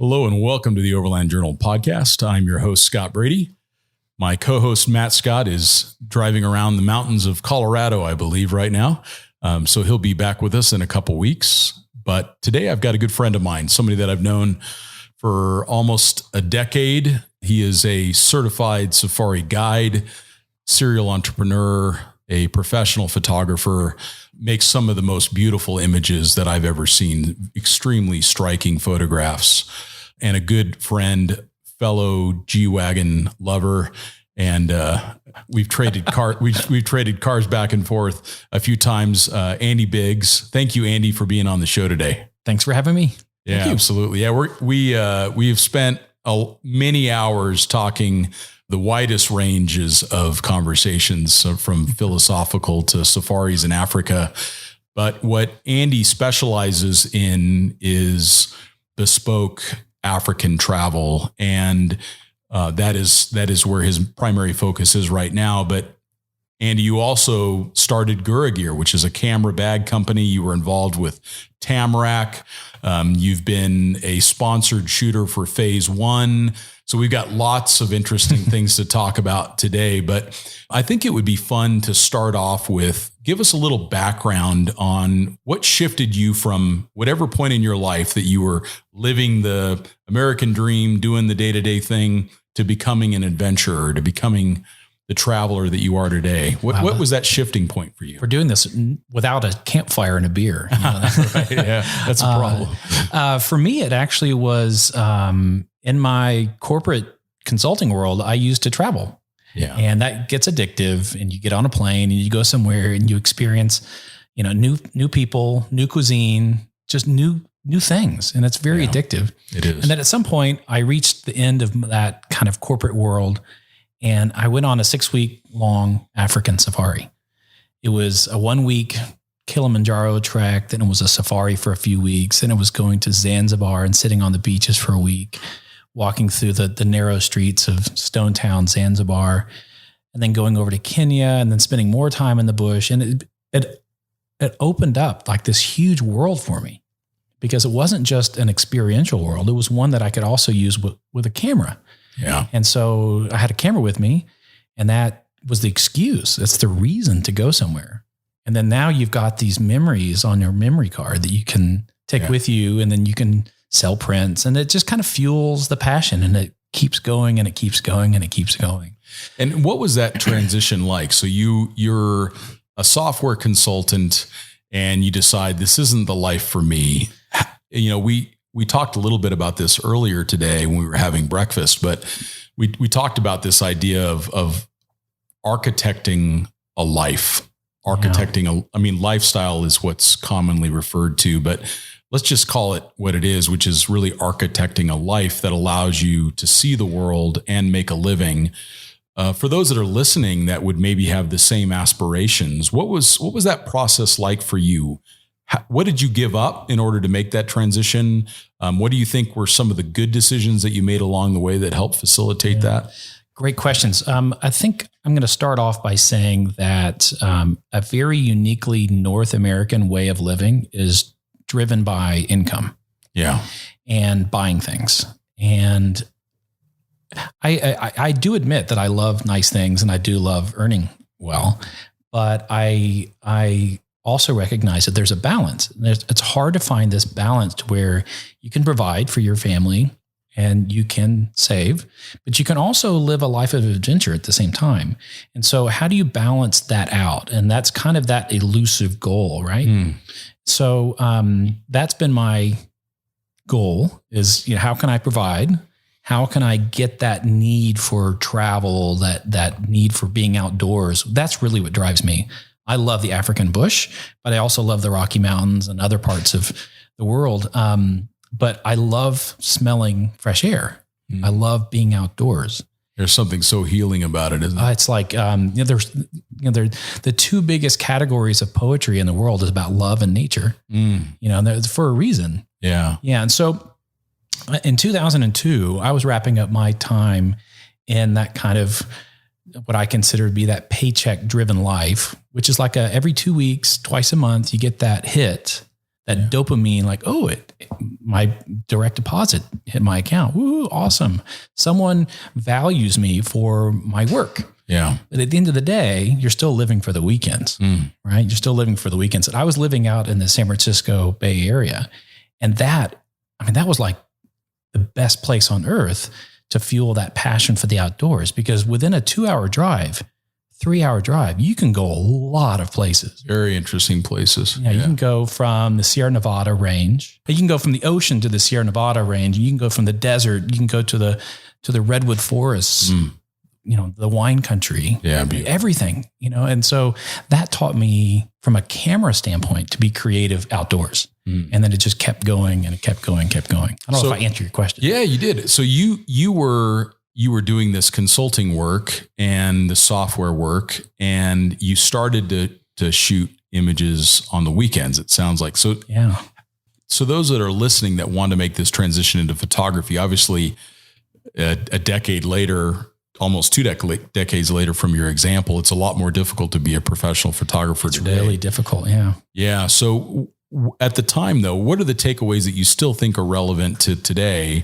Hello and welcome to the Overland Journal podcast. I'm your host, Scott Brady. My co-host, Matt Scott, is driving around the mountains of Colorado, I believe, right now. So he'll be back with us in a couple weeks. But today I've got a good friend of mine, somebody that I've known for almost a decade. He is a certified safari guide, serial entrepreneur, a professional photographer, makes some of the most beautiful images that I've ever seen, extremely striking photographs, and a good friend, fellow G-Wagon lover. And we've traded we've traded cars back and forth a few times. Andy Biggs. Thank you, Andy, for being on the show today. Thanks for having me. Yeah, absolutely. Yeah, we've spent many hours talking the widest ranges of conversations, from philosophical to safaris in Africa. But what Andy specializes in is bespoke African travel. And that is where his primary focus is right now. But Andy, you also started Gura Gear, which is a camera bag company. You were involved with Tamarack. You've been a sponsored shooter for Phase 1. So we've got lots of interesting things to talk about today. But I think it would be fun to start off with, give us a little background on what shifted you from whatever point in your life that you were living the American dream, doing the day-to-day thing, to becoming an adventurer, to becoming the traveler that you are today. What was that shifting point for you? We're doing this without a campfire and a beer. You know? Right, yeah, that's a problem. For me, it actually was in my corporate consulting world, I used to travel. Yeah. And that gets addictive, and you get on a plane and you go somewhere and you experience, new people, new cuisine, just new things. And it's very addictive. It is. And then at some point I reached the end of that kind of corporate world, and I went on a 6-week long African safari. It was a 1-week Kilimanjaro trek. Then it was a safari for a few weeks. Then it was going to Zanzibar and sitting on the beaches for a week, walking through the narrow streets of Stone Town, Zanzibar, and then going over to Kenya and then spending more time in the bush. And it opened up like this huge world for me, because it wasn't just an experiential world. It was one that I could also use with a camera. Yeah. And so I had a camera with me, and that was the excuse. That's the reason to go somewhere. And then now you've got these memories on your memory card that you can take with you, and then you can sell prints, and it just kind of fuels the passion, and it keeps going and it keeps going and it keeps going. And what was that transition like? So you're a software consultant and you decide this isn't the life for me. We talked a little bit about this earlier today when we were having breakfast, but we talked about this idea of architecting a life, lifestyle is what's commonly referred to, but let's just call it what it is, which is really architecting a life that allows you to see the world and make a living. For those that are listening that would maybe have the same aspirations, what was that process like for you? What did you give up in order to make that transition? What do you think were some of the good decisions that you made along the way that helped facilitate that? Great questions. I think I'm going to start off by saying that a very uniquely North American way of living is driven by income. Yeah. And buying things. And I do admit that I love nice things and I do love earning well, but I also recognize that there's a balance. It's hard to find this balance to where you can provide for your family and you can save, but you can also live a life of adventure at the same time. And so how do you balance that out? And that's kind of that elusive goal, right? So that's been my goal is, how can I provide? How can I get that need for travel, that need for being outdoors? That's really what drives me. I love the African bush, but I also love the Rocky Mountains and other parts of the world. But I love smelling fresh air. I love being outdoors. There's something so healing about it, isn't it? It's like, there's the two biggest categories of poetry in the world is about love and nature, and for a reason. Yeah. Yeah. And so in 2002, I was wrapping up my time in that kind of what I consider to be that paycheck driven life, which is like every 2 weeks, twice a month, you get that hit that dopamine, like, oh, my direct deposit hit my account. Woo, awesome. Someone values me for my work. Yeah. But at the end of the day, you're still living for the weekends, right? You're still living for the weekends. And I was living out in the San Francisco Bay Area. And that was like the best place on earth to fuel that passion for the outdoors, because within a 2-hour drive, 3-hour drive, you can go a lot of places. Very interesting places. Yeah, you can go from the Sierra Nevada range. You can go from the ocean to the Sierra Nevada range. You can go from the desert. You can go to the redwood forests, the wine country. Yeah, beautiful. Everything, And so that taught me from a camera standpoint to be creative outdoors. And then it just kept going and it kept going. I don't know if I answered your question. Yeah, you did. So you were doing this consulting work and the software work, and you started to shoot images on the weekends, it sounds like. So, yeah. So those that are listening that want to make this transition into photography, obviously a decade later, almost 2 decades later from your example, it's a lot more difficult to be a professional photographer today. It's really difficult. Yeah. Yeah. So at the time though, what are the takeaways that you still think are relevant to today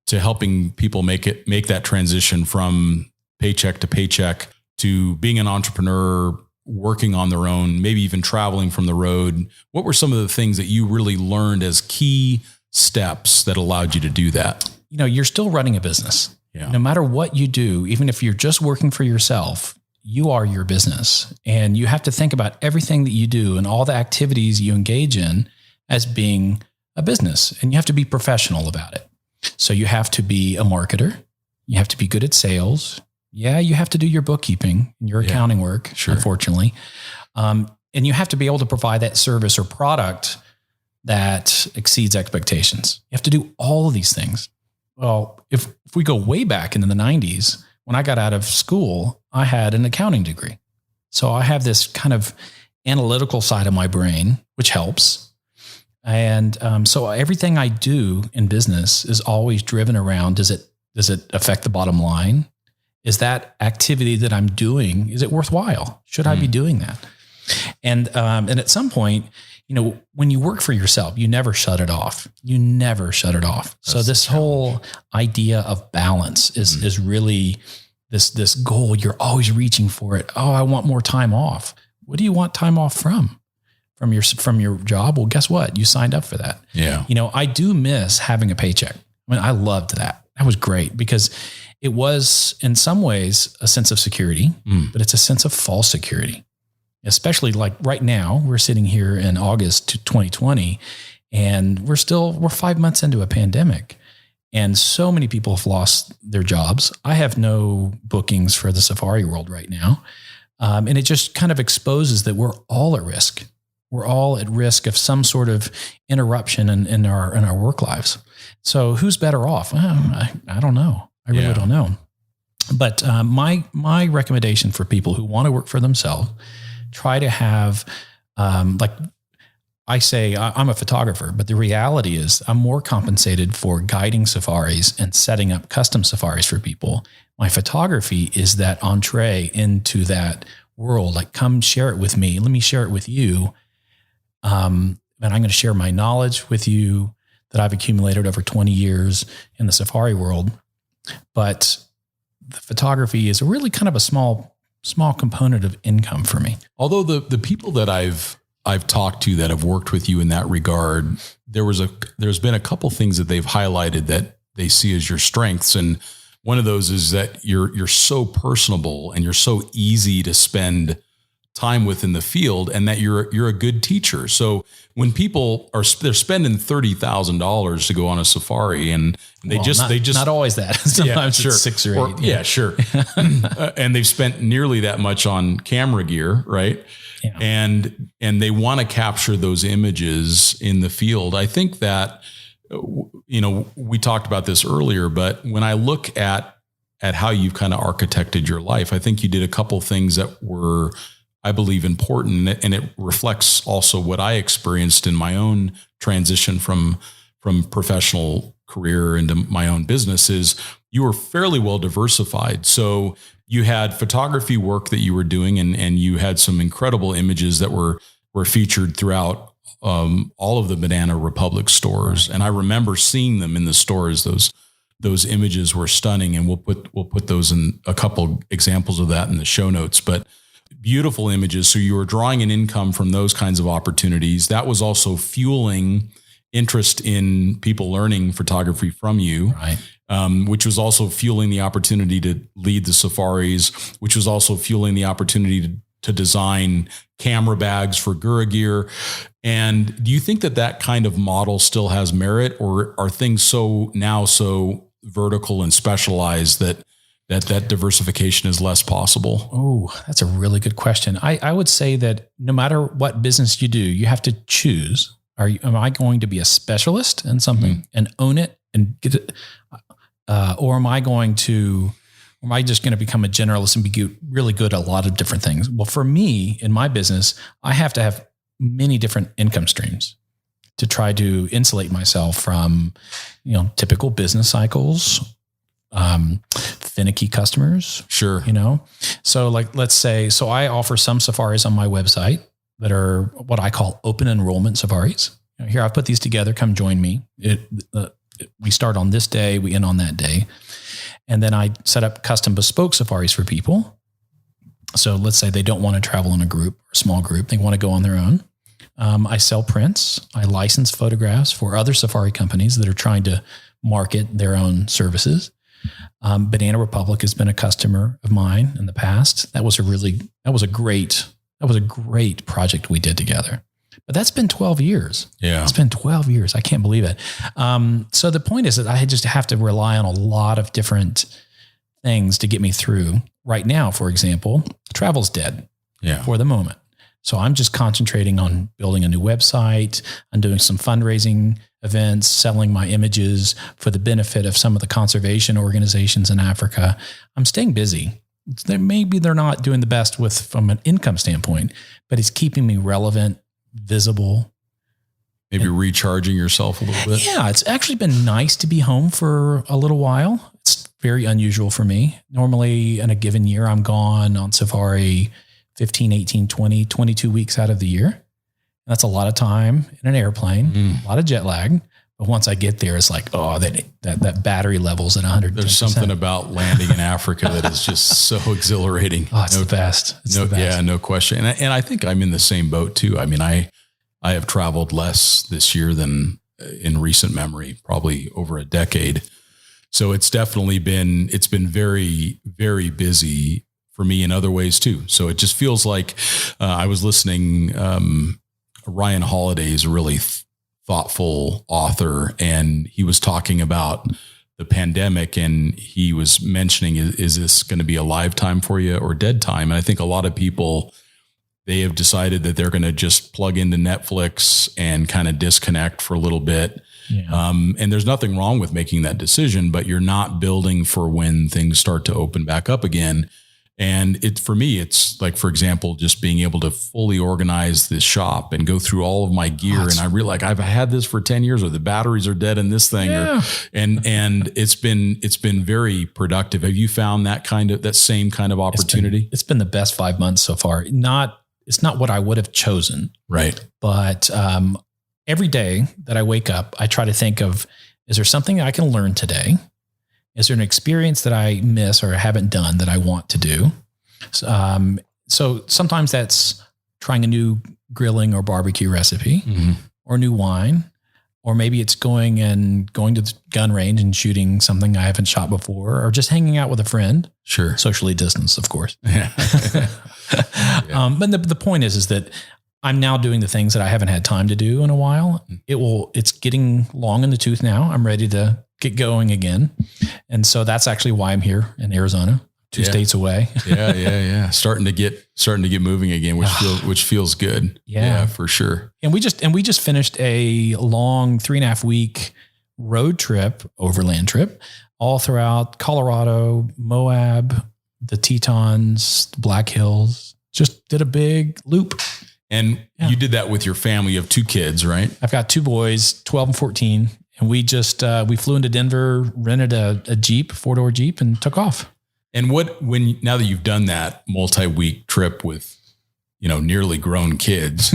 to helping people make that transition from paycheck to paycheck to being an entrepreneur, working on their own, maybe even traveling from the road? What were some of the things that you really learned as key steps that allowed you to do that? You're still running a business. Yeah. No matter what you do, even if you're just working for yourself, you are your business, and you have to think about everything that you do and all the activities you engage in as being a business, and you have to be professional about it. So you have to be a marketer. You have to be good at sales. Yeah. You have to do your bookkeeping and your accounting work, sure. Unfortunately. And you have to be able to provide that service or product that exceeds expectations. You have to do all of these things. Well, if we go way back into the 90s, when I got out of school, I had an accounting degree. So I have this kind of analytical side of my brain, which helps. And so everything I do in business is always driven around, does it affect the bottom line? Is that activity that I'm doing, is it worthwhile? Should I be doing that? And at some point, when you work for yourself, you never shut it off. So this whole idea of balance is really this goal. You're always reaching for it. Oh, I want more time off. What do you want time off from? From your job? Well, guess what? You signed up for that. Yeah. I do miss having a paycheck. I loved that. That was great because it was in some ways a sense of security, but it's a sense of false security. Especially like right now, we're sitting here in August 2020, and we're 5 months into a pandemic, and so many people have lost their jobs. I have no bookings for the safari world right now. And it just kind of exposes that we're all at risk. We're all at risk of some sort of interruption in our work lives. So who's better off? I don't know. I really don't know. But my recommendation for people who want to work for themselves, try to have, like I say, I'm a photographer, but the reality is I'm more compensated for guiding safaris and setting up custom safaris for people. My photography is that entree into that world. Like, come share it with me. Let me share it with you. And I'm going to share my knowledge with you that I've accumulated over 20 years in the safari world. But the photography is really kind of a small component of income for me. Although the people that I've talked to that have worked with you in that regard, there's been a couple things that they've highlighted that they see as your strengths. And one of those is that you're so personable and you're so easy to spend time with in the field, and that you're a good teacher. So when people they're spending $30,000 to go on a safari, and they just not always that. Sometimes it's 6 or 8. Yeah, sure. And they've spent nearly that much on camera gear, right? Yeah. And they want to capture those images in the field. I think that, we talked about this earlier, but when I look at how you've kind of architected your life, I think you did a couple things that were, I believe, important, and it reflects also what I experienced in my own transition from professional career into my own business. Is you were fairly well diversified. So you had photography work that you were doing, and you had some incredible images that were featured throughout all of the Banana Republic stores, and I remember seeing them in the stores. Those images were stunning, and we'll put those in a couple examples of that in the show notes. But beautiful images. So you were drawing an income from those kinds of opportunities. That was also fueling interest in people learning photography from you, Right. Which was also fueling the opportunity to lead the safaris, which was also fueling the opportunity to design camera bags for Gura Gear. And do you think that kind of model still has merit, or are things so vertical and specialized that diversification is less possible? Oh, that's a really good question. I would say that no matter what business you do, you have to choose. Am I going to be a specialist in something and own it and get it? Or am I just going to become a generalist and be really good at a lot of different things? Well, for me, in my business, I have to have many different income streams to try to insulate myself from, typical business cycles, finicky customers. Sure. So let's say, I offer some safaris on my website that are what I call open enrollment safaris. Here, I've put these together. Come join me. We start on this day, we end on that day. And then I set up custom bespoke safaris for people. So let's say they don't want to travel in a group or a small group. They want to go on their own. I sell prints. I license photographs for other safari companies that are trying to market their own services. Banana Republic has been a customer of mine in the past. That was a great project we did together. But that's been 12 years. Yeah. It's been 12 years. I can't believe it. So the point is that I just have to rely on a lot of different things to get me through. Right now, for example, travel's dead for the moment. So I'm just concentrating on building a new website. I'm doing some fundraising events, selling my images for the benefit of some of the conservation organizations in Africa. I'm staying busy. Maybe they're not doing the best from an income standpoint, but it's keeping me relevant, visible. Maybe recharging yourself a little bit. Yeah, it's actually been nice to be home for a little while. It's very unusual for me. Normally in a given year, I'm gone on safari 15, 18, 20, 22 weeks out of the year. That's a lot of time in an airplane, a lot of jet lag. But once I get there, it's like, that battery level's at 100%. There's something about landing in Africa that is just so exhilarating. Oh, it's the best. The best. Yeah, no question. And I think I'm in the same boat too. I mean, I have traveled less this year than in recent memory, probably over a decade. So it's definitely been very, very busy for me in other ways too. So it just feels like I was listening. Ryan Holiday is a really thoughtful author, and he was talking about the pandemic, and he was mentioning, is this going to be a live time for you or dead time? And I think a lot of people, they have decided that they're going to just plug into Netflix and kind of disconnect for a little bit. Yeah. And there's nothing wrong with making that decision, but you're not building for when things start to open back up again. And for me, it's like, for example, just being able to fully organize this shop and go through all of my gear. And I realize I've had this for 10 years, or the batteries are dead in this thing. Yeah. And it's been very productive. Have you found that same kind of opportunity? It's been the best 5 months so far. It's not what I would have chosen. Right. But every day that I wake up, I try to think of, is there something I can learn today? Is there an experience that I miss or haven't done that I want to do? So sometimes that's trying a new grilling or barbecue recipe, or new wine, or maybe it's going to the gun range and shooting something I haven't shot before, or just hanging out with a friend. Sure. Socially distanced, of course. Yeah. But the point is that I'm now doing the things that I haven't had time to do in a while. It's getting long in the tooth now. I'm ready to get going again. And so that's actually why I'm here in Arizona, two states away. Yeah. Starting to get moving again, which feels good. Yeah, for sure. And we just finished a long 3.5 week road trip, overland trip, all throughout Colorado, Moab, the Tetons, the Black Hills. Just did a big loop. And you did that with your family. You have 2 kids, right? I've got 2 boys, 12 and 14. And we just, we flew into Denver, rented a Jeep, 4-door Jeep, and took off. And now that you've done that multi-week trip with, nearly grown kids.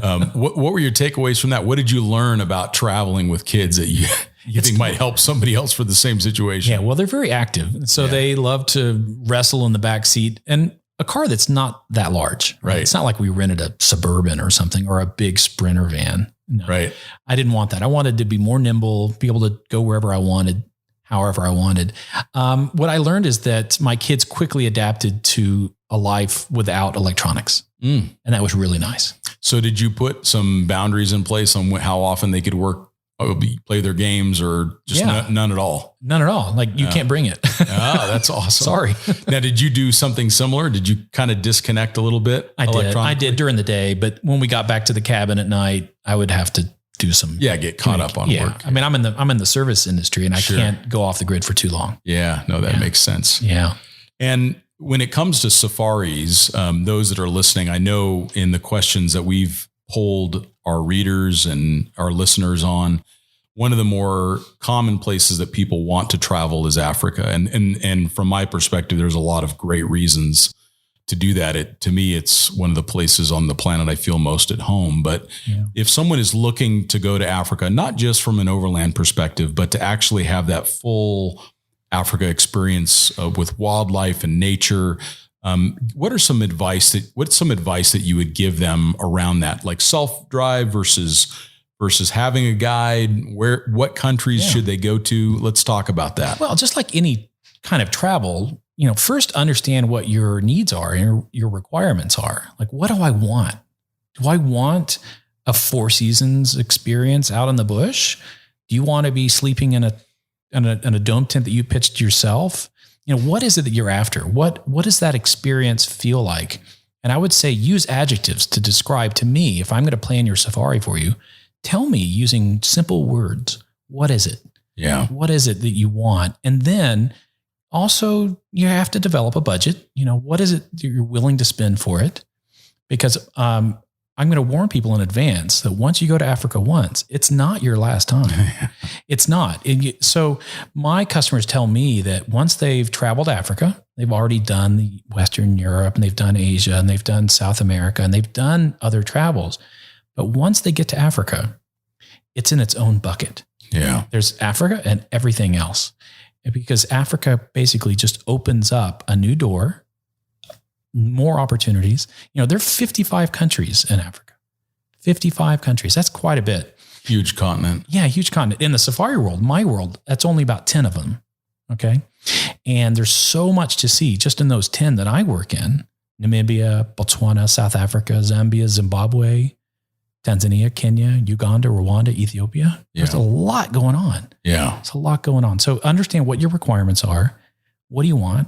What were your takeaways from that? What did you learn about traveling with kids that you think might help somebody else for the same situation? Yeah, well, they're very active. So they love to wrestle in the back seat, and a car that's not that large. Right. It's not like we rented a Suburban or something or a big Sprinter van. No, right. I didn't want that. I wanted to be more nimble, be able to go wherever I wanted, however I wanted. What I learned is that my kids quickly adapted to a life without electronics. And that was really nice. So did you put some boundaries in place on how often they could play their games, or just none at all? None at all. Like you can't bring it. Oh, that's awesome. Sorry. Now, did you do something similar? Did you kind of disconnect a little bit? I did during the day, but when we got back to the cabin at night, I would have to do some. Yeah. Get caught up on work. I mean, I'm in the service industry and I can't go off the grid for too long. Yeah. No, that makes sense. Yeah. And when it comes to safaris, those that are listening, I know in the questions that we've polled our readers and our listeners on, one of the more common places that people want to travel is Africa. And from my perspective, there's a lot of great reasons to do that. To me, it's one of the places on the planet I feel most at home. But if someone is looking to go to Africa, not just from an overland perspective, but to actually have that full Africa experience with wildlife and nature, what's some advice that you would give them around that, like self-drive versus having a guide? What countries should they go to? Let's talk about that. Well, just like any kind of travel, first understand what your needs are and your requirements are. Like, what do I want? Do I want a 4 seasons experience out in the bush? Do you want to be sleeping in a dome tent that you pitched yourself? What is it that you're after? What does that experience feel like? And I would say use adjectives to describe to me, if I'm going to plan your safari for you, tell me using simple words. What is it? Yeah. What is it that you want? And then also you have to develop a budget. What is it that you're willing to spend for it? Because I'm going to warn people in advance that once you go to Africa once, it's not your last time. It's not. So my customers tell me that once they've traveled Africa, they've already done the Western Europe and they've done Asia and they've done South America and they've done other travels. But once they get to Africa, it's in its own bucket. Yeah. There's Africa and everything else. Because Africa basically just opens up a new door, more opportunities. There are 55 countries in Africa. 55 countries. That's quite a bit. Huge continent. Yeah, huge continent. In the safari world, my world, that's only about 10 of them. Okay. And there's so much to see just in those 10 that I work in. Namibia, Botswana, South Africa, Zambia, Zimbabwe, Tanzania, Kenya, Uganda, Rwanda, Ethiopia. There's a lot going on. Yeah. There's a lot going on. So understand what your requirements are. What do you want?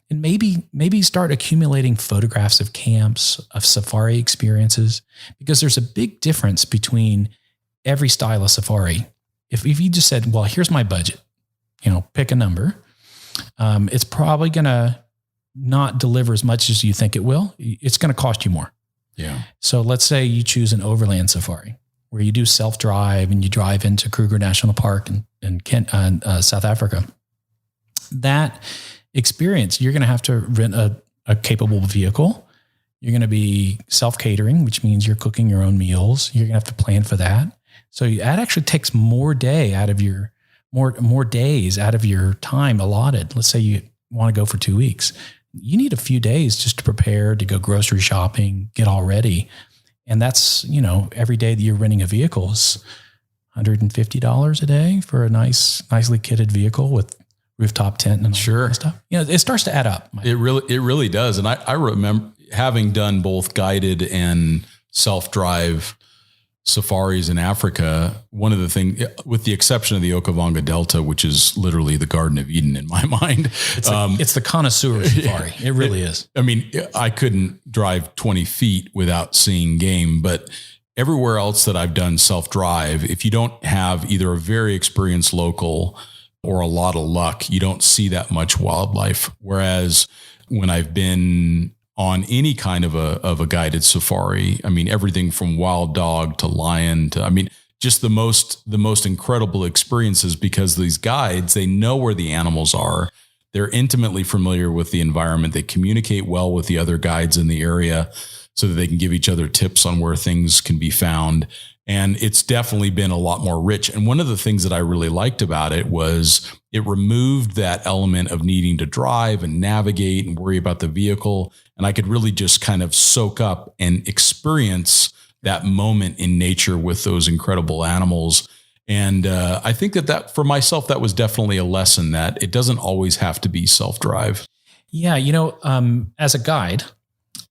And maybe start accumulating photographs of camps, of safari experiences, because there's a big difference between every style of safari. If you just said, well, here's my budget, pick a number, it's probably going to not deliver as much as you think it will. It's going to cost you more. Yeah. So let's say you choose an overland safari where you do self-drive and you drive into Kruger National Park in South Africa. That experience, you're going to have to rent a capable vehicle. You're going to be self-catering, which means you're cooking your own meals. You're going to have to plan for that. So that actually takes more days out of your time allotted. Let's say you want to go for 2 weeks. You need a few days just to prepare, to go grocery shopping, get all ready. And that's, every day that you're renting a vehicle is $150 a day for a nicely kitted vehicle with rooftop tent and all that kind of stuff. It starts to add up. It really does. And I remember having done both guided and self-drive safaris in Africa. One of the things, with the exception of the Okavango Delta, which is literally the Garden of Eden in my mind. It's the connoisseur safari. It really is. I mean, I couldn't drive 20 feet without seeing game, but everywhere else that I've done self-drive, if you don't have either a very experienced local or a lot of luck, you don't see that much wildlife. Whereas when I've been on any kind of a guided safari, I mean, everything from wild dog to lion to, just the most incredible experiences, because these guides, they know where the animals are. They're intimately familiar with the environment. They communicate well with the other guides in the area. so that they can give each other tips on where things can be found. And it's definitely been a lot more rich. And one of the things that I really liked about it was it removed that element of needing to drive and navigate and worry about the vehicle. And I could really just kind of soak up and experience that moment in nature with those incredible animals. And I think that for myself, that was definitely a lesson that it doesn't always have to be self-drive. Yeah. As a guide,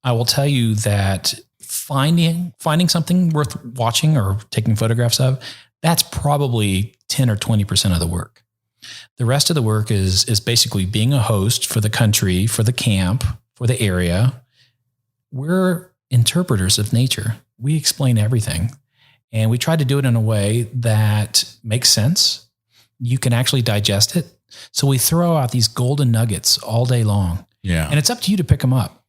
I will tell you that finding something worth watching or taking photographs of, that's probably 10 or 20% of the work. The rest of the work is basically being a host for the country, for the camp, for the area. We're interpreters of nature. We explain everything, and we try to do it in a way that makes sense. You can actually digest it. So we throw out these golden nuggets all day long. Yeah. And it's up to you to pick them up.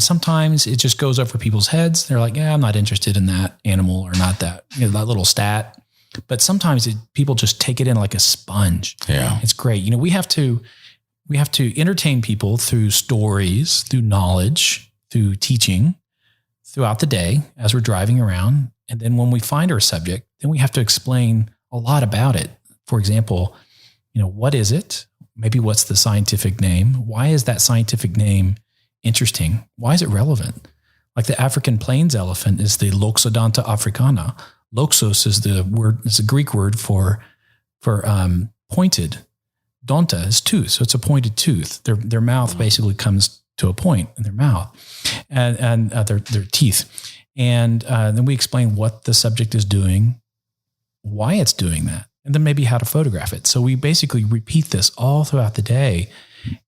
Sometimes it just goes over people's heads. They're like, yeah, I'm not interested in that animal or not that, that little stat. But sometimes people just take it in like a sponge. Yeah. It's great. We have to entertain people through stories, through knowledge, through teaching throughout the day as we're driving around. And then when we find our subject, then we have to explain a lot about it. For example, what is it? Maybe what's the scientific name? Why is that scientific name interesting? Why is it relevant? Like the African plains elephant is the Loxodonta africana. Loxos is the word, it's a Greek word for pointed. Donta is tooth. So it's a pointed tooth. Their mouth basically comes to a point in their mouth and their teeth. And then we explain what the subject is doing, why it's doing that, and then maybe how to photograph it. So we basically repeat this all throughout the day,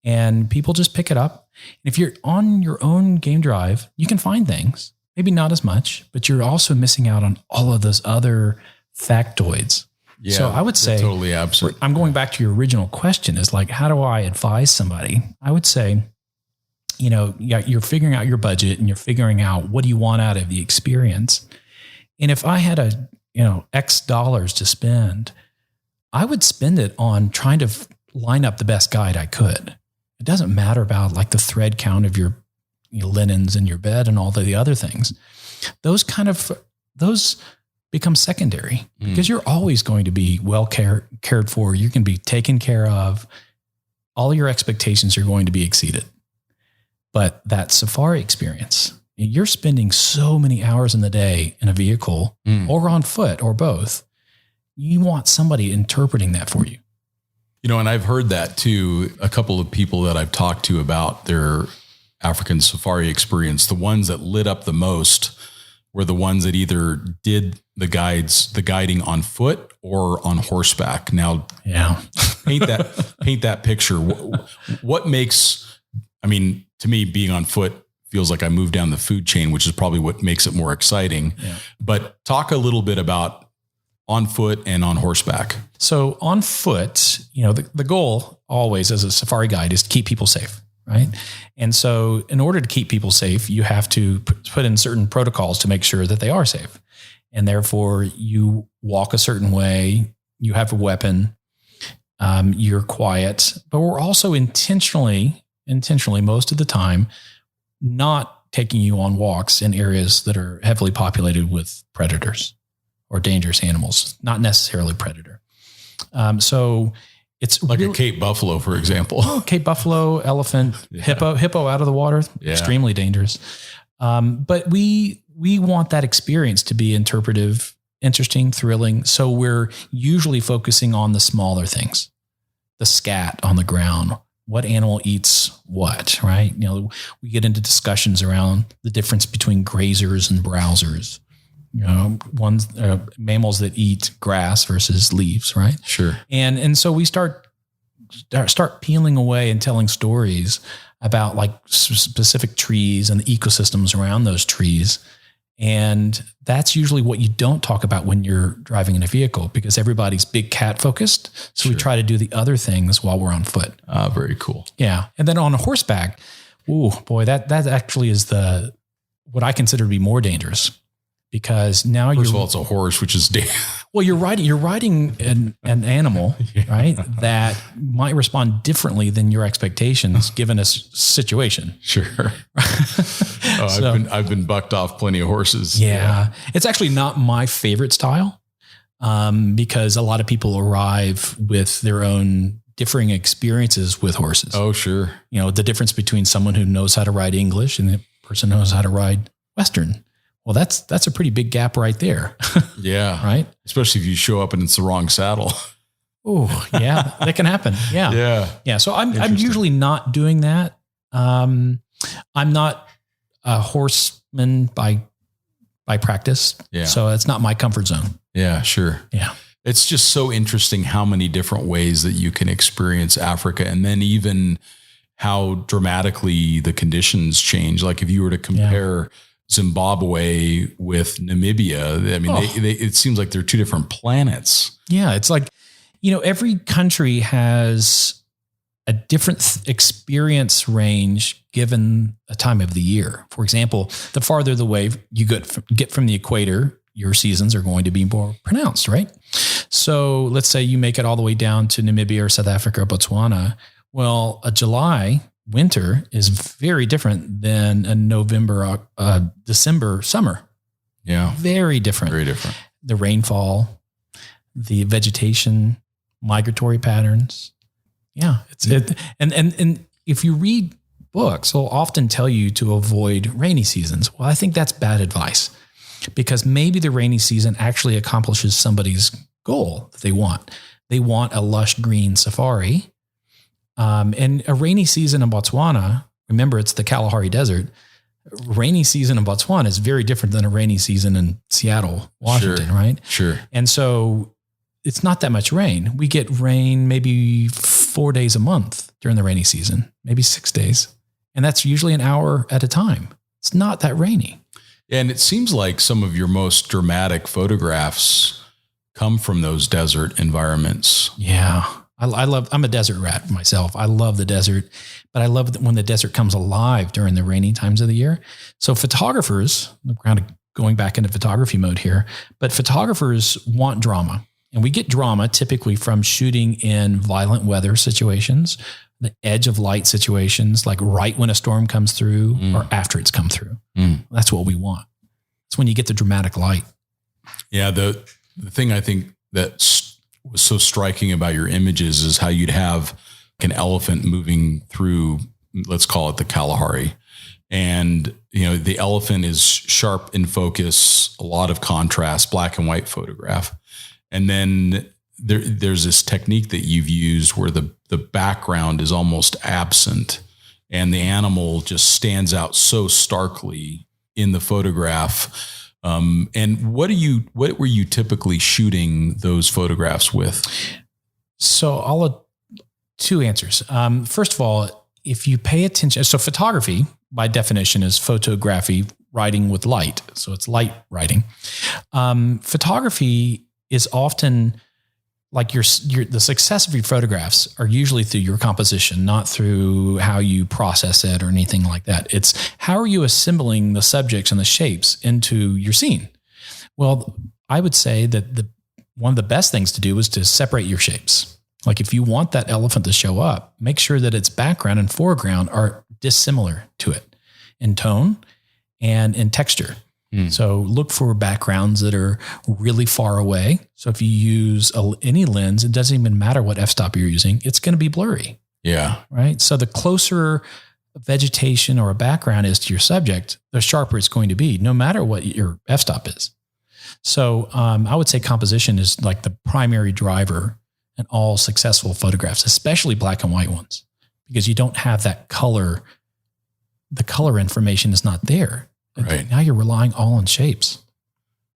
and people just pick it up. And if you're on your own game drive, you can find things, maybe not as much, but you're also missing out on all of those other factoids. Yeah, so I would say, totally absent. I'm going back to your original question is like, how do I advise somebody? I would say, you're figuring out your budget and you're figuring out what do you want out of the experience. And if I had X dollars to spend, I would spend it on trying to line up the best guide I could. It doesn't matter about like the thread count of your linens in your bed and all the other things. Those become secondary because you're always going to be well cared for. You can be taken care of. All your expectations are going to be exceeded. But that safari experience, you're spending so many hours in the day in a vehicle or on foot or both. You want somebody interpreting that for you. And I've heard that too. A couple of people that I've talked to about their African safari experience, the ones that lit up the most were the ones that either did the guiding on foot or on horseback. Now, paint that picture. What makes, to me, being on foot feels like I moved down the food chain, which is probably what makes it more exciting. Yeah. But talk a little bit about on foot and on horseback. So on foot, the goal always as a safari guide is to keep people safe, right? And so in order to keep people safe, you have to put in certain protocols to make sure that they are safe. And therefore you walk a certain way, you have a weapon, you're quiet, but we're also intentionally most of the time, not taking you on walks in areas that are heavily populated with predators or dangerous animals, not necessarily predator. So it's like a Cape buffalo, for example. Cape buffalo, elephant, hippo out of the water, extremely dangerous. But we want that experience to be interpretive, interesting, thrilling. So we're usually focusing on the smaller things, the scat on the ground, what animal eats what, right? We get into discussions around the difference between grazers and browsers. Mammals that eat grass versus leaves, right? Sure. And so we start peeling away and telling stories about like specific trees and the ecosystems around those trees. And that's usually what you don't talk about when you're driving in a vehicle because everybody's big cat focused. So we try to do the other things while we're on foot. Very cool. Yeah. And then on a horseback, that actually is what I consider to be more dangerous. Because now First of all, it's a horse, which is Well, you're riding an animal, right? That might respond differently than your expectations given a situation. Sure. I've been bucked off plenty of horses. Yeah. It's actually not my favorite style. Because a lot of people arrive with their own differing experiences with horses. Oh, sure. You know, the difference between someone who knows how to ride English and the person who knows how to ride Western. Well, that's a pretty big gap right there. Yeah. Right. Especially if you show up and it's the wrong saddle. Oh, yeah, that can happen. Yeah. Yeah. Yeah. So I'm usually not doing that. I'm not a horseman by practice. Yeah. So it's not my comfort zone. Yeah, sure. Yeah. It's just so interesting how many different ways that you can experience Africa, and then even how dramatically the conditions change. Like if you were to compare Zimbabwe with Namibia, I mean, it seems like they're two different planets. Yeah. It's like, you know, every country has a different experience range given a time of the year. For example, the farther away you get from the equator, your seasons are going to be more pronounced, right? So let's say you make it all the way down to Namibia or South Africa or Botswana. Well, a July winter is very different than a November, December summer. Yeah. Very different. Very different. The rainfall, the vegetation, migratory patterns. Yeah. And if you read books, they'll often tell you to avoid rainy seasons. Well, I think that's bad advice, because maybe the rainy season actually accomplishes somebody's goal that they want. They want a lush green safari. And a rainy season in Botswana, remember it's the Kalahari Desert. Rainy season in Botswana is very different than a rainy season in Seattle, Washington, right? Sure. And so it's not that much rain. We get rain maybe 4 days a month during the rainy season, maybe 6 days. And that's usually an hour at a time. It's not that rainy. And it seems like some of your most dramatic photographs come from those desert environments. Yeah. I'm a desert rat myself. I love the desert, but I love when the desert comes alive during the rainy times of the year. So photographers, I'm kind of going back into photography mode here, but photographers want drama. And we get drama typically from shooting in violent weather situations, the edge of light situations, like right when a storm comes through or after it's come through. That's what we want. That's when you get the dramatic light. Yeah. The thing I think that was so striking about your images is how you'd have an elephant moving through, let's call it the Kalahari. And, you know, the elephant is sharp in focus, a lot of contrast, black and white photograph. And then there's this technique that you've used where the background is almost absent and the animal just stands out so starkly in the photograph. And what were you typically shooting those photographs with? So I'll have two answers. First of all, if you pay attention, so photography by definition is photography, writing with light. So it's light writing. Photography is often like the success of your photographs are usually through your composition, not through how you process it or anything like that. It's how are you assembling the subjects and the shapes into your scene? Well, I would say that one of the best things to do is to separate your shapes. Like if you want that elephant to show up, make sure that its background and foreground are dissimilar to it in tone and in texture. So look for backgrounds that are really far away. So if you use any lens, it doesn't even matter what f-stop you're using. It's going to be blurry. Yeah. Right. So the closer vegetation or a background is to your subject, the sharper it's going to be, no matter what your f-stop is. So I would say composition is like the primary driver in all successful photographs, especially black and white ones, because you don't have that color. The color information is not there. Right. Now you're relying all on shapes.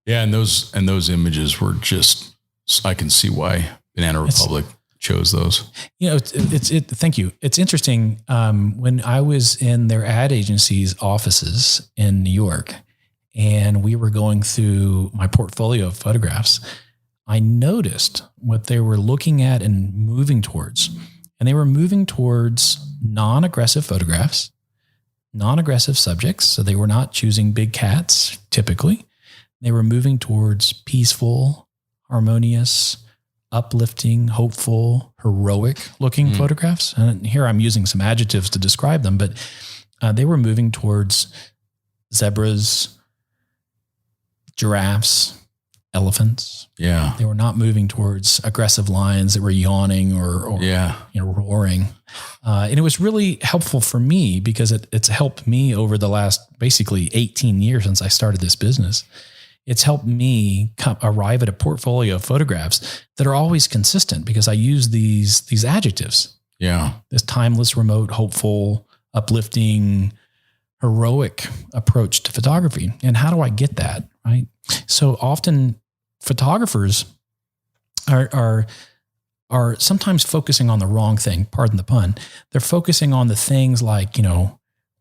Yeah. And those images were just, I can see why Banana Republic chose those. You know, thank you. It's interesting. When I was in their ad agency's offices in New York and we were going through my portfolio of photographs, I noticed what they were looking at and moving towards. And they were moving towards non-aggressive photographs, non-aggressive subjects. So they were not choosing big cats typically. They were moving towards peaceful, harmonious, uplifting, hopeful, heroic looking photographs. And here I'm using some adjectives to describe them, but they were moving towards zebras, giraffes, elephants. Yeah. They were not moving towards aggressive lions that were yawning or roaring. And it was really helpful for me because it's helped me over the last basically 18 years since I started this business. It's helped me arrive at a portfolio of photographs that are always consistent because I use these adjectives. Yeah. This timeless, remote, hopeful, uplifting, heroic approach to photography. And how do I get that? Right. So often photographers are sometimes focusing on the wrong thing. Pardon the pun. They're focusing on the things like,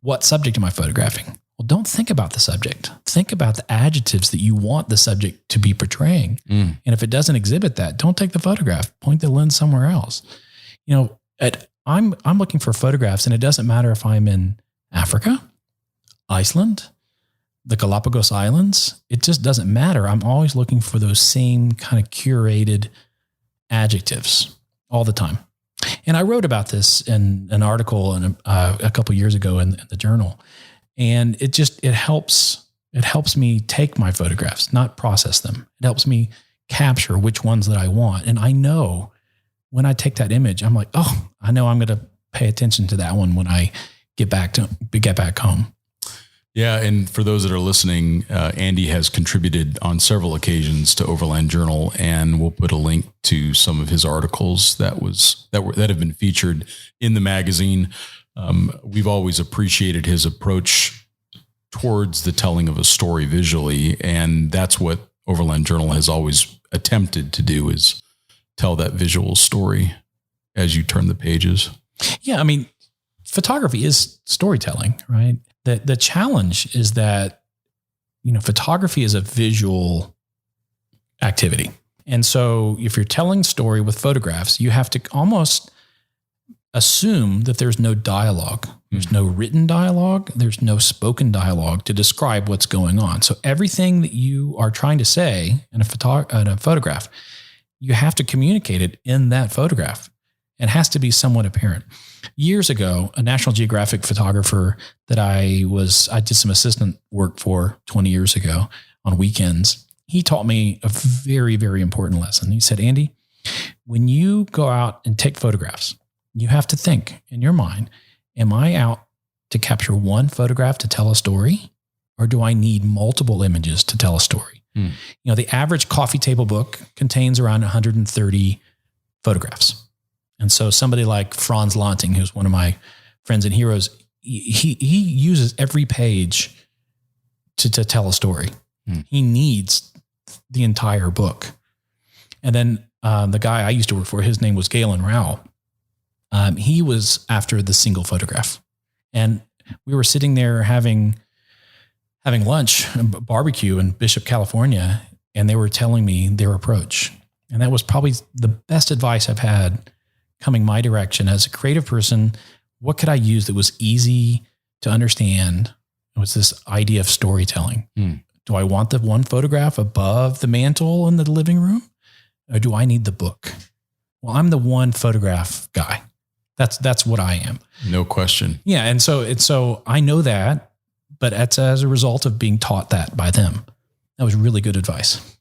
what subject am I photographing? Well, don't think about the subject. Think about the adjectives that you want the subject to be portraying. And if it doesn't exhibit that, don't take the photograph. Point the lens somewhere else. I'm looking for photographs, and it doesn't matter if I'm in Africa, Iceland, the Galapagos Islands. It just doesn't matter. I'm always looking for those same kind of curated adjectives all the time. And I wrote about this in an article a couple of years ago in the journal. And it helps me take my photographs, not process them. It helps me capture which ones that I want. And I know when I take that image, I'm like, oh, I know I'm going to pay attention to that one when I get back home. Yeah. And for those that are listening, Andy has contributed on several occasions to Overland Journal, and we'll put a link to some of his articles that have been featured in the magazine. We've always appreciated his approach towards the telling of a story visually. And that's what Overland Journal has always attempted to do, is tell that visual story as you turn the pages. Yeah. I mean, photography is storytelling, right? The challenge is that, photography is a visual activity. And so if you're telling story with photographs, you have to almost assume that there's no dialogue. There's no written dialogue. There's no spoken dialogue to describe what's going on. So everything that you are trying to say in a photograph, you have to communicate it in that photograph. It has to be somewhat apparent. Years ago, a National Geographic photographer that I did some assistant work for 20 years ago on weekends, he taught me a very, very important lesson. He said, Andy, when you go out and take photographs, you have to think in your mind, am I out to capture one photograph to tell a story, or do I need multiple images to tell a story? The average coffee table book contains around 130 photographs. And so somebody like Franz Lanting, who's one of my friends and heroes, he uses every page to tell a story. He needs the entire book. And then the guy I used to work for, his name was Galen Rowell. He was after the single photograph. And we were sitting there having lunch, barbecue in Bishop, California, and they were telling me their approach. And that was probably the best advice I've had coming my direction as a creative person. What could I use that was easy to understand? It was this idea of storytelling. Do I want the one photograph above the mantle in the living room, or do I need the book? Well, I'm the one photograph guy. That's what I am. No question. Yeah. And so I know that, but it's as a result of being taught that by them. That was really good advice.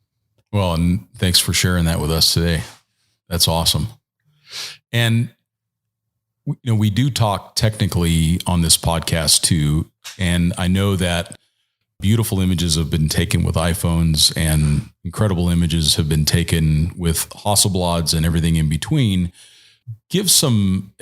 Well, and thanks for sharing that with us today. That's awesome. And, we do talk technically on this podcast too. And I know that beautiful images have been taken with iPhones, and incredible images have been taken with Hasselblads and everything in between. Give some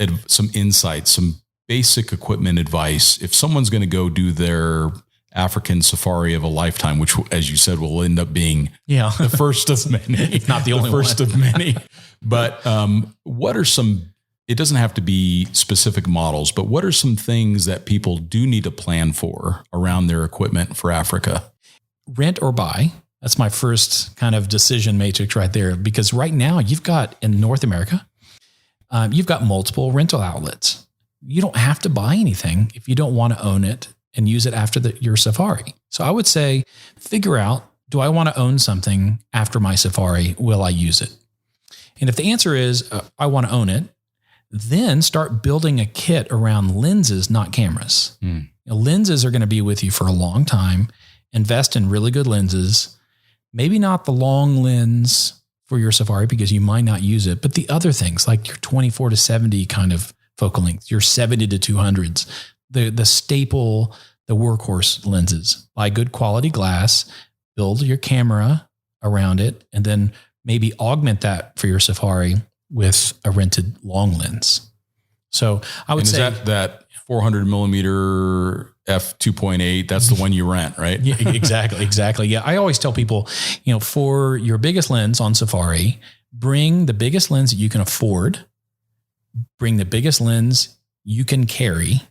insights, some basic equipment advice. If someone's going to go do their African safari of a lifetime, which, as you said, will end up being the first of many, if not the only first of many. But what are some, it doesn't have to be specific models, but what are some things that people do need to plan for around their equipment for Africa? Rent or buy. That's my first kind of decision matrix right there. Because right now you've got in North America, you've got multiple rental outlets. You don't have to buy anything if you don't want to own it and use it after your safari. So I would say figure out do I want to own something after my safari? Will I use it? And if the answer is I want to own it, then start building a kit around lenses, not cameras. Lenses are going to be with you for a long time. Invest in really good lenses. Maybe not the long lens for your safari because you might not use it, but the other things like your 24 to 70 kind of focal length, your 70 to 200s, the staple, the workhorse lenses. Buy good quality glass, build your camera around it, and then maybe augment that for your safari with a rented long lens. So I would say that 400 millimeter f2.8, that's the one you rent, right? Yeah, exactly. Yeah. I always tell people, for your biggest lens on safari, bring the biggest lens that you can afford, bring the biggest lens you can carry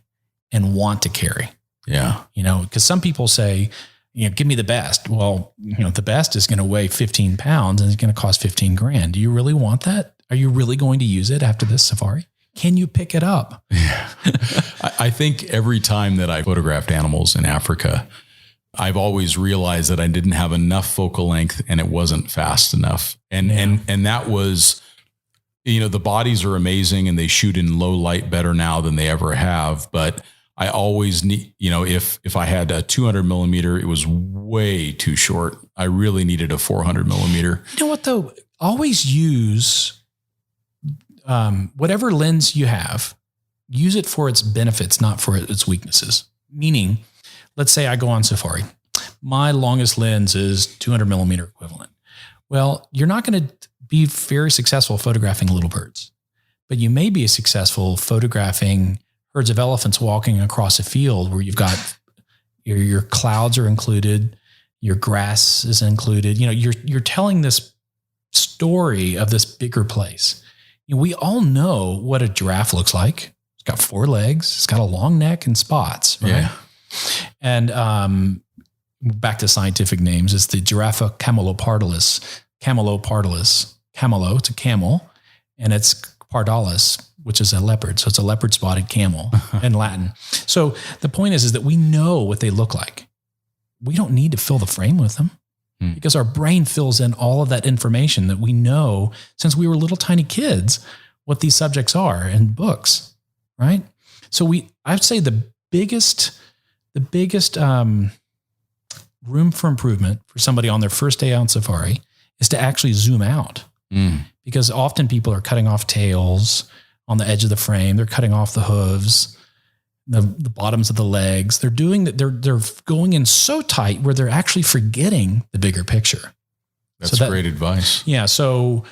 and want to carry. Yeah. Because some people say, give me the best. Well, the best is going to weigh 15 pounds and it's going to cost 15 grand. Do you really want that? Are you really going to use it after this safari? Can you pick it up? Yeah. I think every time that I photographed animals in Africa, I've always realized that I didn't have enough focal length and it wasn't fast enough. And that was, the bodies are amazing and they shoot in low light better now than they ever have. But I always need, if I had a 200 millimeter, it was way too short. I really needed a 400 millimeter. You know what though? Always use whatever lens you have, use it for its benefits, not for its weaknesses. Meaning, let's say I go on safari. My longest lens is 200 millimeter equivalent. Well, you're not going to be very successful photographing little birds, but you may be successful photographing herds of elephants walking across a field where you've got your clouds are included, your grass is included. You're telling this story of this bigger place. We all know what a giraffe looks like. It's got 4 legs. It's got a long neck and spots, right? Yeah. And back to scientific names, it's the Giraffa camelopardalis. Camelo, it's a camel, and it's pardalis, which is a leopard. So it's a leopard-spotted camel in Latin. So the point is that we know what they look like. We don't need to fill the frame with them. Because our brain fills in all of that information that we know since we were little tiny kids, what these subjects are in books, right? So I'd say the biggest room for improvement for somebody on their first day on safari is to actually zoom out. Because often people are cutting off tails on the edge of the frame. They're cutting off the hooves, the bottoms of the legs. They're doing that. They're going in so tight where they're actually forgetting the bigger picture. That's great advice. Yeah. So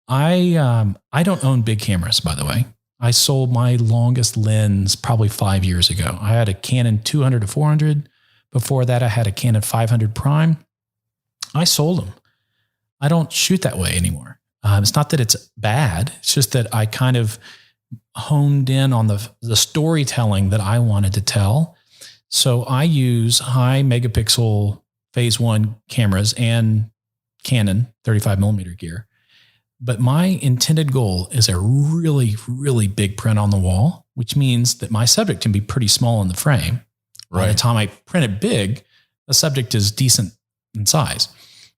I don't own big cameras, by the way. I sold my longest lens probably 5 years ago. I had a Canon 200 to 400. Before that, I had a Canon 500 Prime. I sold them. I don't shoot that way anymore. It's not that it's bad. It's just that I kind of honed in on the storytelling that I wanted to tell. So I use high megapixel phase 1 cameras and Canon 35 millimeter gear. But my intended goal is a really, really big print on the wall, which means that my subject can be pretty small in the frame. Right. By the time I print it big, the subject is decent in size,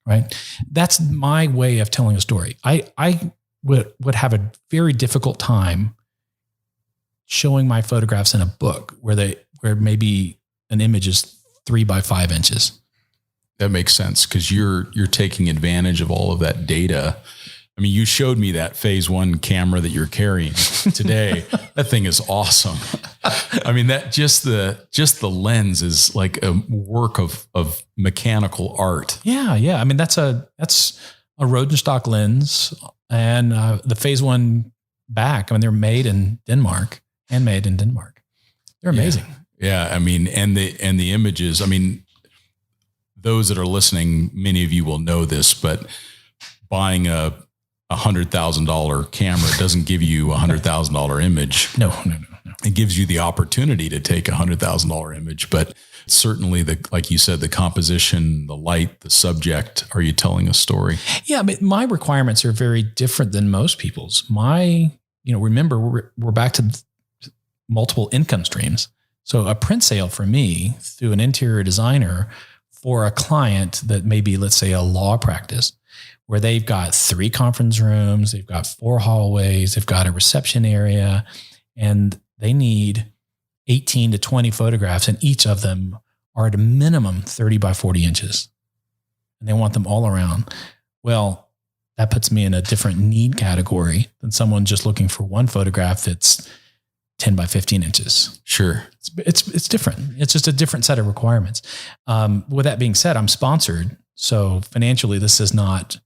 right? That's my way of telling a story. I would have a very difficult time showing my photographs in a book where maybe an image is 3 by 5 inches. That makes sense because you're taking advantage of all of that data. I mean, you showed me that phase 1 camera that you're carrying today. That thing is awesome. I mean, that just the lens is like a work of mechanical art. Yeah. Yeah. I mean, that's a Rodenstock lens and the phase 1 back. I mean, they're made in Denmark. Handmade in Denmark. They're amazing. Yeah. I mean, and the images, I mean, those that are listening, many of you will know this, but buying a $100,000 camera doesn't give you a $100,000 image. No. It gives you the opportunity to take a $100,000 image, but certainly like you said, the composition, the light, the subject, are you telling a story? Yeah. But my requirements are very different than most people's. Remember we're back to multiple income streams. So a print sale for me through an interior designer for a client that maybe, let's say, a law practice where they've got 3 conference rooms, they've got 4 hallways, they've got a reception area, and they need 18 to 20 photographs, and each of them are at a minimum 30 by 40 inches. And they want them all around. Well, that puts me in a different need category than someone just looking for one photograph that's 10 by 15 inches. Sure. It's different. It's just a different set of requirements. With that being said, I'm sponsored. So financially, this has not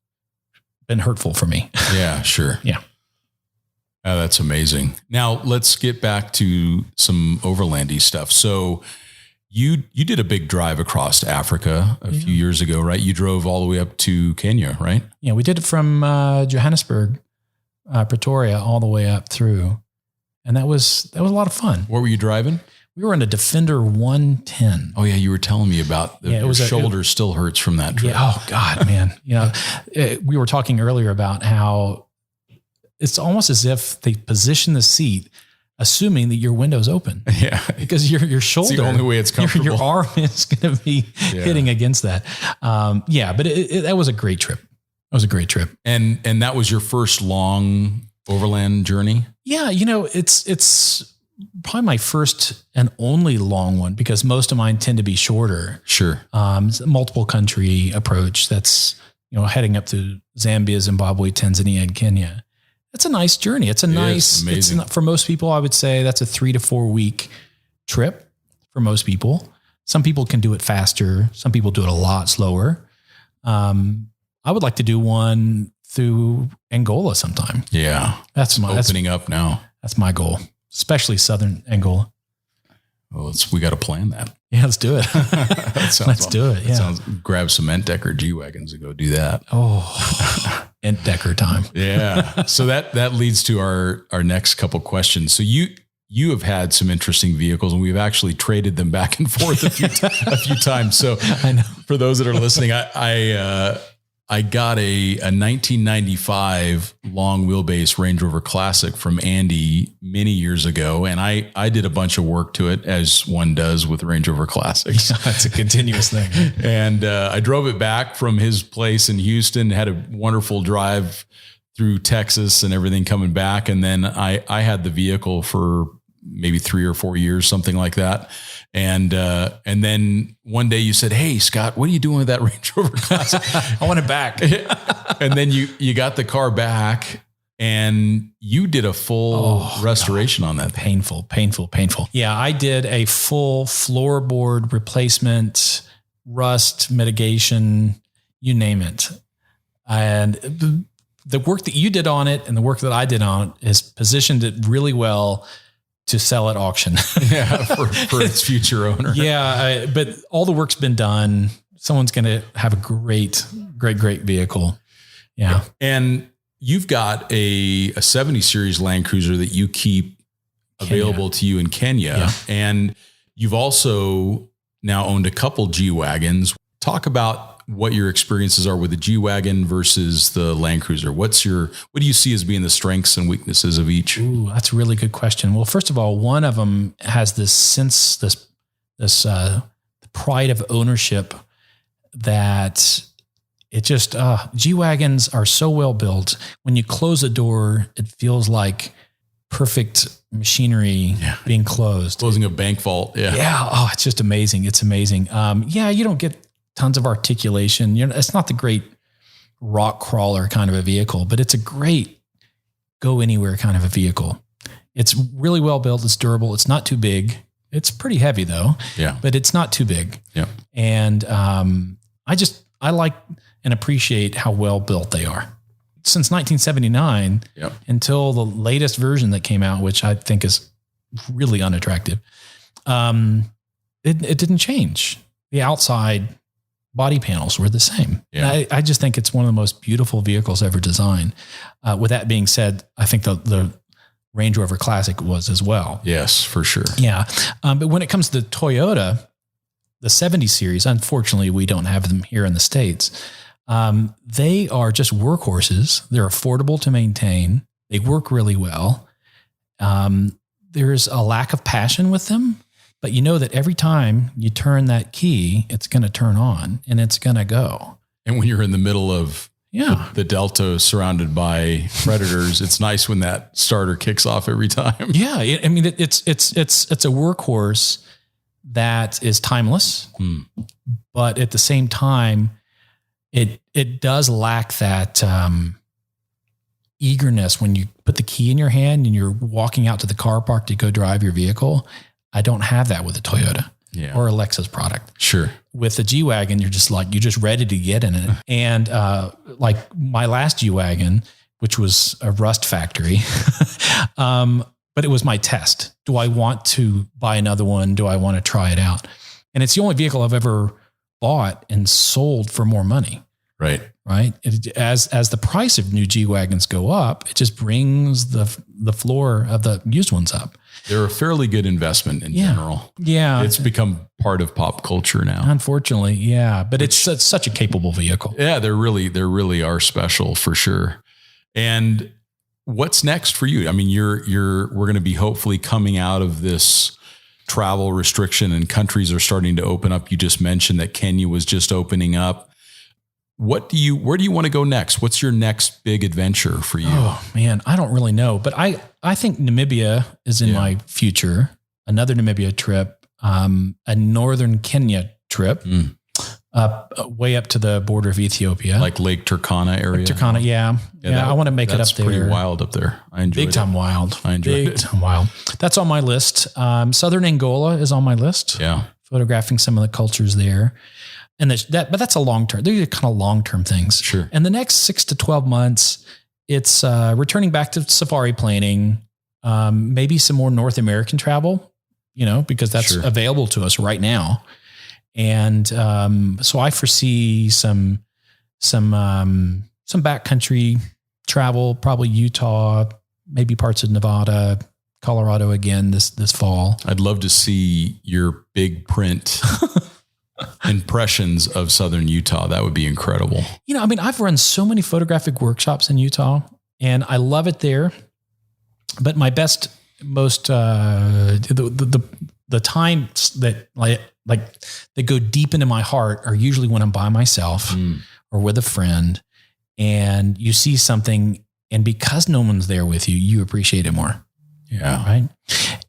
been hurtful for me. Yeah, sure. Yeah. Oh, that's amazing. Now let's get back to some overlandy stuff. So you did a big drive across Africa a few years ago, right? You drove all the way up to Kenya, right? Yeah, we did it from Johannesburg, Pretoria, all the way up through. And that was a lot of fun. What were you driving? We were in a Defender 110. Oh yeah, you were telling me about your shoulder still hurts from that trip. Yeah. Oh God, man. We were talking earlier about how it's almost as if they position the seat assuming that your window's open. Yeah. Because your shoulder, it's the only way it's comfortable. Your arm is going to be hitting against that. But that was a great trip. That was a great trip. And that was your first long overland journey? Yeah. It's probably my first and only long one because most of mine tend to be shorter. Sure. It's a multiple country approach. That's, heading up to Zambia, Zimbabwe, Tanzania, and Kenya. It's a nice journey. It's for most people, I would say that's a 3 to 4 week trip for most people. Some people can do it faster. Some people do it a lot slower. I would like to do one through Angola sometime. Yeah. That's opening up now. That's my goal, especially Southern Angola. Well, we got to plan that. Yeah, let's do it. Let's do it. Yeah. Grab some Entdecker G-Wagons and go do that. Oh, Entdecker time. Yeah. So that leads to our next couple questions. So you have had some interesting vehicles and we've actually traded them back and forth a few times. So I know for those that are listening, I got a 1995 long wheelbase Range Rover Classic from Andy many years ago. And I did a bunch of work to it as one does with Range Rover Classics. Yeah, it's a continuous thing. And I drove it back from his place in Houston, had a wonderful drive through Texas and everything coming back. And then I had the vehicle for maybe 3 or 4 years, something like that. And then one day you said, "Hey, Scott, what are you doing with that Range Rover Classic?" I want it back. And then you got the car back and you did a full restoration on that. Painful. Yeah. I did a full floorboard replacement, rust mitigation, you name it. And the work that you did on it and the work that I did on it has positioned it really well to sell at auction. Yeah, for its future owner. Yeah, but all the work's been done. Someone's going to have a great vehicle. Yeah. And you've got a 70 series Land Cruiser that you keep available to you in Kenya. Yeah. And you've also now owned a couple G-Wagons. Talk about what your experiences are with the G-Wagon versus the Land Cruiser. What do you see as being the strengths and weaknesses of each? Ooh, that's a really good question. Well, first of all, one of them has this sense, this pride of ownership that it just, G-Wagons are so well built. When you close a door, it feels like perfect machinery being closed. Closing a bank vault. Yeah. Yeah. Oh, it's just amazing. It's amazing. You don't get tons of articulation. It's not the great rock crawler kind of a vehicle, but it's a great go anywhere kind of a vehicle. It's really well built. It's durable. It's not too big. It's pretty heavy though. Yeah. But it's not too big. Yeah. And I like and appreciate how well built they are. Since 1979 until the latest version that came out, which I think is really unattractive, it didn't change. The outside body panels were the same. Yeah. I just think it's one of the most beautiful vehicles ever designed. With that being said, I think the Range Rover Classic was as well. Yes, for sure. Yeah. But when it comes to the Toyota, the 70 series, unfortunately, we don't have them here in the States. They are just workhorses. They're affordable to maintain. They work really well. There's a lack of passion with them. but you know that every time you turn that key, it's going to turn on and it's going to go. And when you're in the middle of the Delta surrounded by predators, it's nice when that starter kicks off every time. Yeah. I mean, it's a workhorse that is timeless, but at the same time, it does lack that eagerness when you put the key in your hand and you're walking out to the car park to go drive your vehicle. I don't have that with a Toyota or a Lexus product. Sure. With the G-Wagon, you're just ready to get in it. And like my last G-Wagon, which was a rust factory, but it was my test. Do I want to buy another one? Do I want to try it out? And it's the only vehicle I've ever bought and sold for more money. Right. Right. As the price of new G-Wagons go up, it just brings the floor of the used ones up. They're a fairly good investment in general. Yeah. It's become part of pop culture now. Unfortunately. Yeah. But it's such a capable vehicle. Yeah. They really are special for sure. And what's next for you? I mean, we're going to be hopefully coming out of this travel restriction and countries are starting to open up. You just mentioned that Kenya was just opening up. Where do you want to go next? What's your next big adventure for you? Oh man, I don't really know, but I think Namibia is in my future. Another Namibia trip, a northern Kenya trip, way up to the border of Ethiopia, like Lake Turkana area. Turkana, yeah. I want to make it up there. Pretty wild up there. I enjoyed it. Big time wild. I enjoyed it. Big time wild. That's on my list. Southern Angola is on my list. Yeah, photographing some of the cultures there. And but that's a long-term, they're kind of long-term things. Sure. And the next 6 to 12 months, it's returning back to safari planning, maybe some more North American travel, because that's available to us right now. And so I foresee some backcountry travel, probably Utah, maybe parts of Nevada, Colorado again this fall. I'd love to see your big print impressions of Southern Utah. That would be incredible. I've run so many photographic workshops in Utah and I love it there, but my most the times that that go deep into my heart are usually when I'm by myself or with a friend and you see something and because no one's there with you, you appreciate it more. Yeah. Right.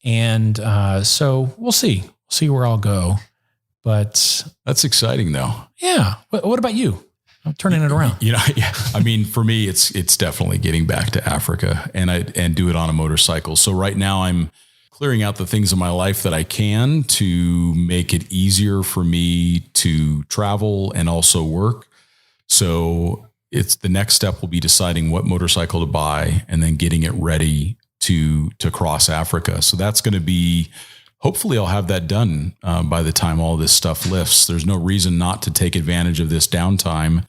And so we'll see where I'll go. But that's exciting though. Yeah. What about you? I'm turning it around. I mean, for me, it's definitely getting back to Africa and do it on a motorcycle. So right now I'm clearing out the things in my life that I can to make it easier for me to travel and also work. So it's the next step will be deciding what motorcycle to buy and then getting it ready to cross Africa. So that's going to be, hopefully I'll have that done by the time all this stuff lifts. There's no reason not to take advantage of this downtime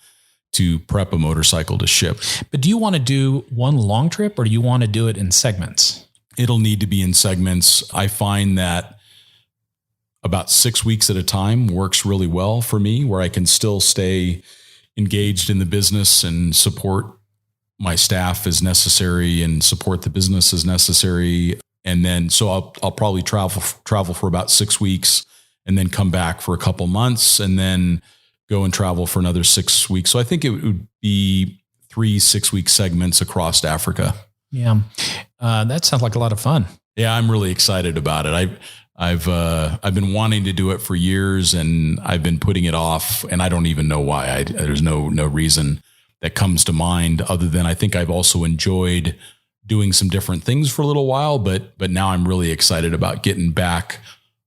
to prep a motorcycle to ship. But do you want to do one long trip or do you want to do it in segments? It'll need to be in segments. I find that about 6 weeks at a time works really well for me, where I can still stay engaged in the business and support my staff as necessary and support the business as necessary. And then, so I'll probably travel for about 6 weeks and then come back for a couple months and then go and travel for another 6 weeks. So I think it would be 3 6-week segments across Africa. Yeah. That sounds like a lot of fun. Yeah. I'm really excited about it. I've been wanting to do it for years and I've been putting it off and I don't even know why. There's no reason that comes to mind other than I think I've also enjoyed doing some different things for a little while, but now I'm really excited about getting back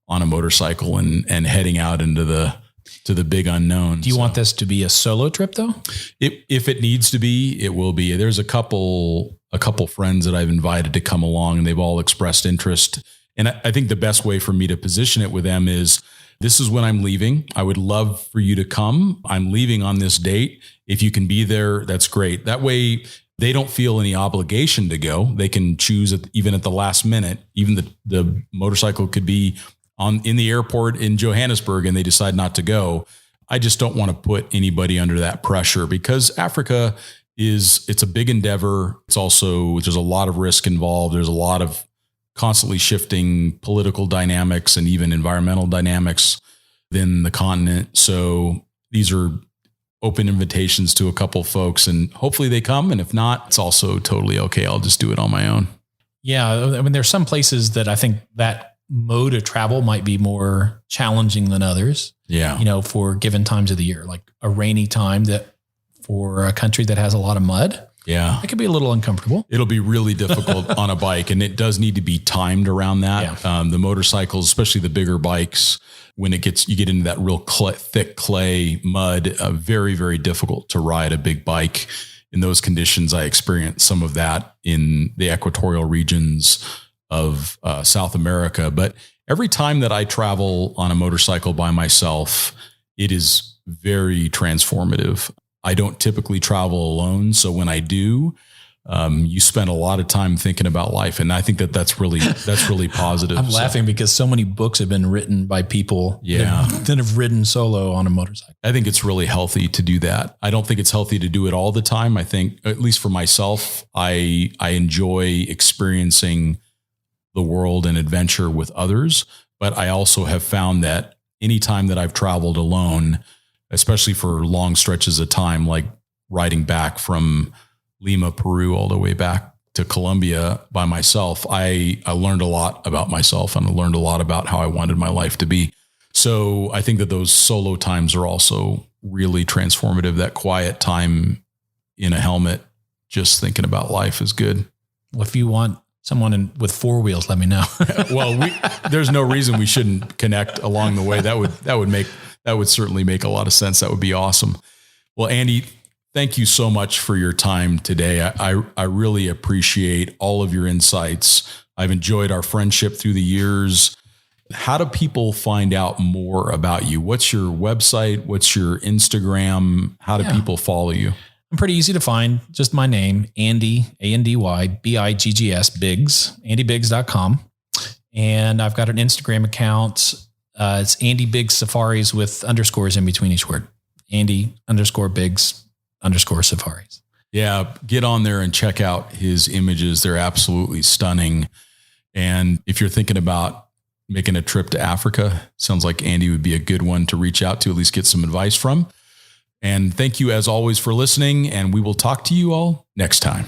on a motorcycle and heading out into the big unknown. Do you want this to be a solo trip though? If it needs to be, it will be. There's a couple friends that I've invited to come along and they've all expressed interest. And I think the best way for me to position it with them is, this is when I'm leaving. I would love for you to come. I'm leaving on this date. If you can be there, that's great. That way they don't feel any obligation to go. They can choose even at the last minute. Even the motorcycle could be in the airport in Johannesburg and they decide not to go. I just don't want to put anybody under that pressure because Africa it's a big endeavor. It's also, there's a lot of risk involved. There's a lot of constantly shifting political dynamics and even environmental dynamics within the continent. So these are open invitations to a couple folks, and hopefully they come. And if not, it's also totally okay. I'll just do it on my own. Yeah. I mean, there's some places that I think that mode of travel might be more challenging than others. Yeah. You know, for given times of the year, like a rainy time that for a country that has a lot of mud. Yeah. It could be a little uncomfortable. It'll be really difficult on a bike, and it does need to be timed around that. Yeah. The motorcycles, especially the bigger bikes, when you get into that real thick clay mud, very, very difficult to ride a big bike in those conditions. I experienced some of that in the equatorial regions of South America. But every time that I travel on a motorcycle by myself, it is very transformative. I don't typically travel alone. So when I do, you spend a lot of time thinking about life. And I think that's really positive. I'm laughing because so many books have been written by people that have ridden solo on a motorcycle. I think it's really healthy to do that. I don't think it's healthy to do it all the time. I think, at least for myself, I enjoy experiencing the world and adventure with others. But I also have found that anytime that I've traveled alone, especially for long stretches of time, like riding back from Lima, Peru, all the way back to Colombia by myself, I learned a lot about myself, and I learned a lot about how I wanted my life to be. So I think that those solo times are also really transformative. That quiet time in a helmet, just thinking about life, is good. Well, if you want someone with four wheels, let me know. Well, there's no reason we shouldn't connect along the way. That would certainly make a lot of sense. That would be awesome. Well, Andy, thank you so much for your time today. I really appreciate all of your insights. I've enjoyed our friendship through the years. How do people find out more about you? What's your website? What's your Instagram? How do people follow you? I'm pretty easy to find. Just my name, Andy, Andy, Biggs, Biggs, andybiggs.com. And I've got an Instagram account. It's Andy Biggs Safaris with underscores in between each word. Andy_Biggs_Safaris. Yeah. Get on there and check out his images. They're absolutely stunning. And if you're thinking about making a trip to Africa, sounds like Andy would be a good one to reach out to, at least get some advice from. And thank you as always for listening, and we will talk to you all next time.